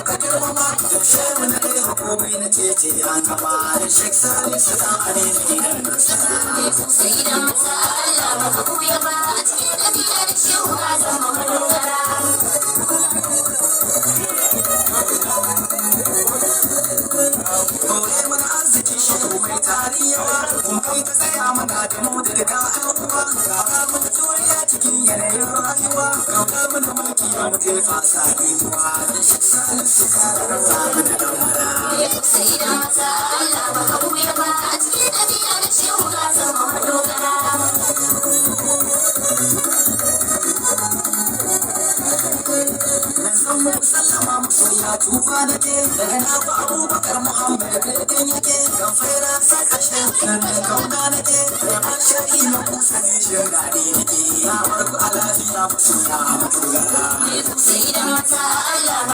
ka girmama da shehu na kai komai na tece an gaba da shek salisu da alheri da nasara sai da mata Allah ba ka buya ba a cikin ɗabi'a da shehu ka zama madogara Kore mana arziki shehu mai tarin yawa kuma kai ka tsaya mana da mu da daga abubuwa ga mana juriya cikin yanayin rayuwa ga mana mulki yau mu kai fasa rayuwa da shek salisu ka rarraba mana damara sai da mata Allah ba ka buya ba a cikin ɗabi'a da shehu ka zama madogara sallama masoya tufa da ke daga na ku abubakar muhammad birkin yake kan faira sai kashe da kauna da ke da mashari na kusa ne shirga ne da ke ya bar ku a lafiya masoya a matogara sai da mata